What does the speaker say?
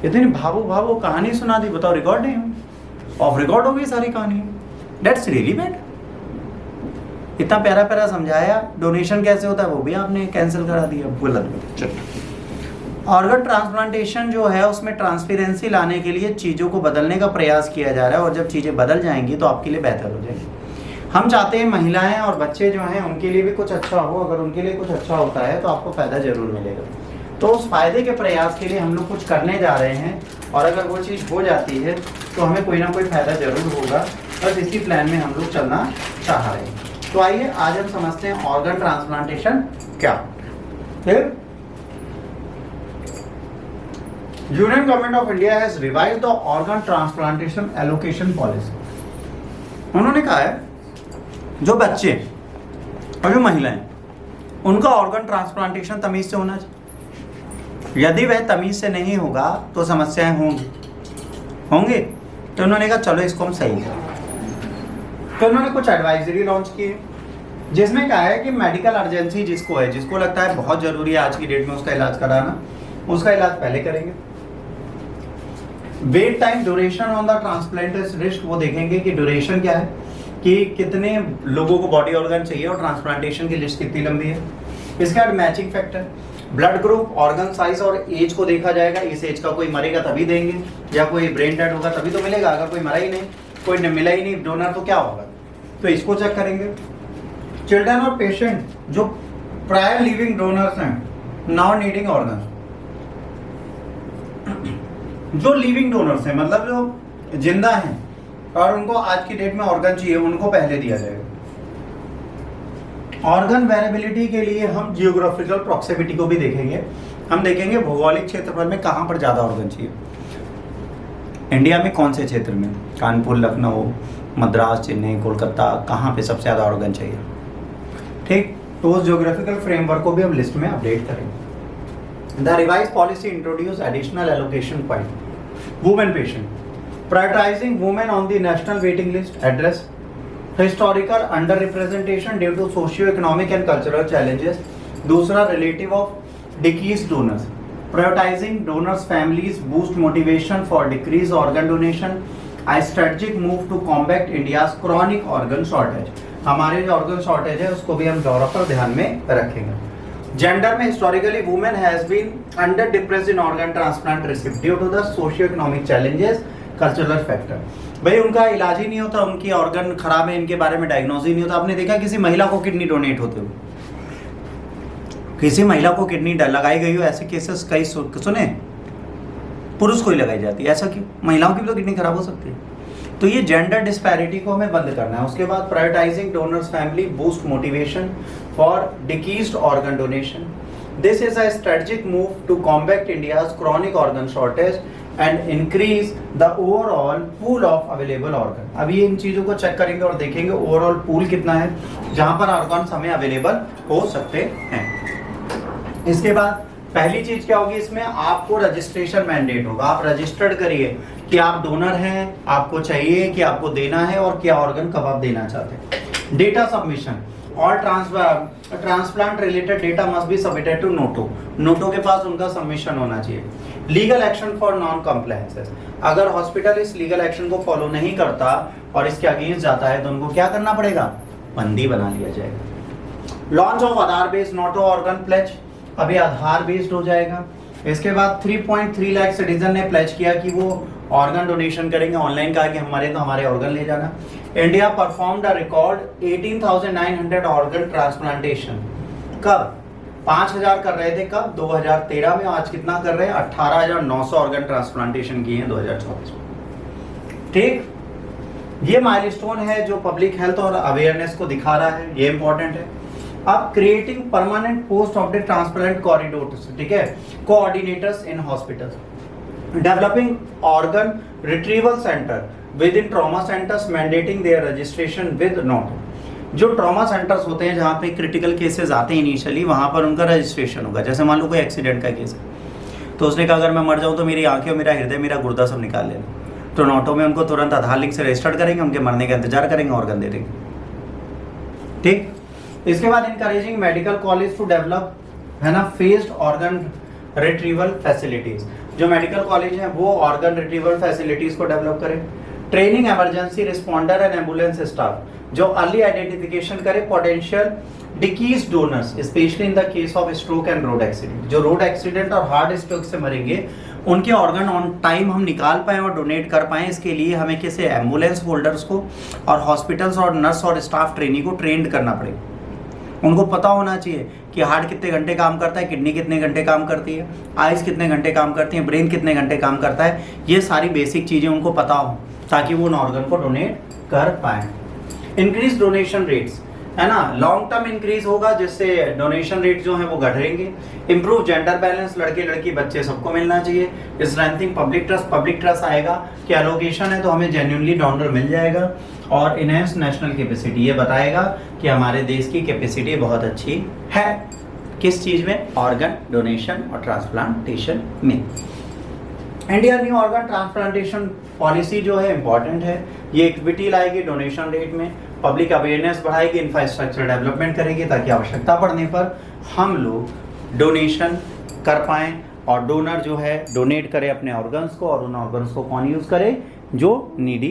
इतनी भावुक भावुक कहानी सुना दी, बताओ रिकॉर्ड नहीं हुई, ऑफ रिकॉर्ड हो गई सारी कहानी। That's really bad. इतना प्यारा प्यारा समझाया, डोनेशन कैसे होता है वो भी आपने कैंसिल करा दिया, गलत। चलो, ऑर्गन ट्रांसप्लांटेशन जो है उसमें ट्रांसपेरेंसी लाने के लिए चीज़ों को बदलने का प्रयास किया जा रहा है, और जब चीज़ें बदल जाएंगी तो आपके लिए बेहतर हो जाएगी। हम चाहते हैं महिलाएं और बच्चे जो हैं उनके लिए भी कुछ अच्छा हो, अगर उनके लिए कुछ अच्छा होता है तो आपको फ़ायदा ज़रूर मिलेगा। तो उस फायदे के प्रयास के लिए हम लोग कुछ करने जा रहे हैं, और अगर वो चीज़ हो जाती है तो हमें कोई ना कोई फ़ायदा ज़रूर होगा, बस इसी प्लान में हम लोग चलना चाह रहे हैं। तो आइए आज हम समझते हैं ऑर्गन ट्रांसप्लांटेशन क्या। फिर union government of India has revised the organ transplantation allocation policy. उन्होंने कहा है जो बच्चे और जो महिलाएं उनका ऑर्गन ट्रांसप्लांटेशन तमीज से होना चाहिए। यदि वह तमीज से नहीं होगा तो समस्याएं होंगी। तो उन्होंने कहा चलो इसको हम सही करें। तो उन्होंने कुछ एडवाइजरी लॉन्च की है, जिसमें कहा है कि मेडिकल अर्जेंसी जिसको है, जिसको लगता है बहुत जरूरी है आज की डेट में उसका इलाज कराना, उसका इलाज पहले करेंगे। Wait time duration on the transplantation risk, वो देखेंगे कि ड्यूरेशन क्या है, कि कितने लोगों को बॉडी ऑर्गन चाहिए और ट्रांसप्लांटेशन की लिस्ट कितनी लंबी है। इसके बाद matching factor, blood group, organ size और एज को देखा जाएगा। इस एज का कोई मरेगा तभी देंगे, या कोई ब्रेन डेड होगा तभी तो मिलेगा। अगर कोई मरा ही नहीं, कोई मिला ही नहीं डोनर, तो क्या होगा, तो इसको चेक करेंगे। चिल्ड्रन और पेशेंट जो प्रायर लिविंग डोनर्स हैं, नाउ नीडिंग ऑर्गन, जो लिविंग डोनर्स हैं मतलब जो जिंदा हैं और उनको आज की डेट में ऑर्गन चाहिए, उनको पहले दिया जाएगा। ऑर्गन वेरिएबिलिटी के लिए हम जियोग्राफिकल प्रॉक्सिमिटी को भी देखेंगे। हम देखेंगे भौगोलिक क्षेत्रफल में कहाँ पर ज़्यादा ऑर्गन चाहिए, इंडिया में कौन से क्षेत्र में, कानपुर, लखनऊ, मद्रास, चेन्नई, कोलकाता, कहाँ पे सबसे ज़्यादा ऑर्गन चाहिए। ठीक, तो उस जियोग्राफिकल फ्रेमवर्क को भी हम लिस्ट में अपडेट करेंगे। The revise policy introduce additional allocation point, women patient, prioritising women on the national waiting list, address historical under representation due to socio economic and cultural challenges. दूसरा relative of decrease donors, prioritising donors families, boost motivation for decrease organ donation, I strategic move to combat India's chronic organ shortage. हमारे जो organ shortage है उसको भी हम गौरव पर ध्यान में रखेंगे। जेंडर में historically women has been under depressed in organ transplant receipt due to the socio economic challenges, cultural factor. भाई उनका इलाज ही नहीं होता, उनकी ऑर्गन खराब है, इनके बारे में डायग्नोज ही नहीं होता। आपने देखा किसी महिला को किडनी डोनेट होते हुए, किसी महिला को किडनी लगाई गई हो, ऐसे केसेस कई सुने, पुरुष को ही लगाई जाती है, ऐसा क्यों? महिलाओं की भी तो किडनी खराब हो सकती है। तो ये जेंडर डिस्पैरिटी को हमें बंद करना है। उसके बाद prioritising donors family, boost motivation for decreased organ donation. This is a strategic move to combat India's chronic organ shortage and increase the overall pool of available organ. अभी इन चीजों को चेक करेंगे और देखेंगे ओवरऑल पूल कितना है जहां पर ऑर्गन्स हमें अवेलेबल हो सकते हैं। इसके बाद पहली चीज क्या होगी, इसमें आपको रजिस्ट्रेशन मैंडेट होगा। आप रजिस्टर्ड करिए कि आप डोनर हैं, आपको चाहिए कि आपको देना है और क्या ऑर्गन कब आप देना चाहते हैं। Data submission, all transplant related data must be submitted to NOTTO. NOTTO के पास उनका सबमिशन होना चाहिए। Legal action for non compliances, अगर हॉस्पिटल इस लीगल एक्शन को फॉलो नहीं करता और इसके अगेंस्ट जाता है तो उनको क्या करना पड़ेगा, बंदी बना लिया जाएगा। Launch of Aadhaar based NOTTO organ pledge, अभी आधार बेस्ड हो जाएगा। इसके बाद 3.3 लाख सिटीजन ने प्लेज किया कि वो ऑर्गन डोनेशन करेंगे। ऑनलाइन कहा कि हमारे तो हमारे ऑर्गन ले जाना। India performed a record 18,900 organ transplantation. कब? 5,000 कर रहे थे कब? 2013 में। आज कितना कर रहे हैं? 18,900 ऑर्गन ट्रांसप्लांटेशन किए हैं 2024 में। ठीक, ये माइलस्टोन है जो पब्लिक हेल्थ और अवेयरनेस को दिखा रहा है, ये इंपॉर्टेंट है। अब creating permanent post of the transplant corridors, ठीक है, coordinators in hospitals, developing organ retrieval centre within trauma centres, mandating their registration with NOTTO. जो ट्रॉमा सेंटर्स होते हैं जहाँ पे क्रिटिकल केसेस आते हैं इनिशियली, वहाँ पर उनका रजिस्ट्रेशन होगा। जैसे मान लो कोई एक्सीडेंट का केस है तो उसने कहा अगर मैं मर जाऊँ तो मेरी आंखें, मेरा हृदय, मेरा गुर्दा सब निकाल लेना, तो नोटो में उनको तुरंत आधार लिंक से रजिस्टर्ड करेंगे, उनके मरने का इंतजार करेंगे, ऑर्गन दे देंगे। ठीक, इसके बाद encouraging medical college to develop, है ना, फेज्ड ऑर्गन रिट्रीवल फैसिलिटीज। जो मेडिकल कॉलेज हैं वो ऑर्गन रिट्रीवल फैसिलिटीज को डेवलप करें। Training emergency responder and ambulance staff जो अर्ली आइडेंटिफिकेशन करे पोटेंशियल डिकीज donors, specially in the case of stroke and road accident. जो रोड एक्सीडेंट और हार्ट स्ट्रोक से मरेंगे उनके ऑर्गन ऑन टाइम हम निकाल पाएं और डोनेट कर पाएं, इसके लिए हमें किसी एम्बुलेंस होल्डर्स को और हॉस्पिटल्स और नर्स और स्टाफ ट्रेनी को ट्रेंड करना पड़ेगा। उनको पता होना चाहिए कि हार्ट कितने घंटे काम करता है, किडनी कितने घंटे काम करती है, आइज कितने घंटे काम करती है, ब्रेन कितने घंटे काम करता है। ये सारी बेसिक चीज़ें उनको पता हो ताकि वो उन ऑर्गन को डोनेट कर पाए। इंक्रीज डोनेशन रेट्स, है ना, लॉन्ग टर्म इंक्रीज होगा जिससे डोनेशन रेट जो है वो घटेंगे। इंप्रूव जेंडर बैलेंस, लड़के लड़की बच्चे सबको मिलना चाहिए। स्ट्रेंथिंग पब्लिक ट्रस्ट आएगा कि एलोकेशन है तो हमें जेन्युइनली डोनर मिल जाएगा। और इनहेंस नेशनल कैपेसिटी, ये बताएगा कि हमारे देश की कैपेसिटी बहुत अच्छी है। किस चीज़ में? ऑर्गन डोनेशन और ट्रांसप्लांटेशन में। India new organ transplantation policy जो है इंपॉर्टेंट है। ये इक्विटी लाएगी डोनेशन रेट में, पब्लिक अवेयरनेस बढ़ाएगी, इंफ्रास्ट्रक्चर डेवलपमेंट करेगी ताकि आवश्यकता पड़ने पर हम लोग डोनेशन कर पाएँ और डोनर जो है डोनेट करे अपने ऑर्गन्स को, और उन ऑर्गन्स को कौन यूज़ करे? जो नीडी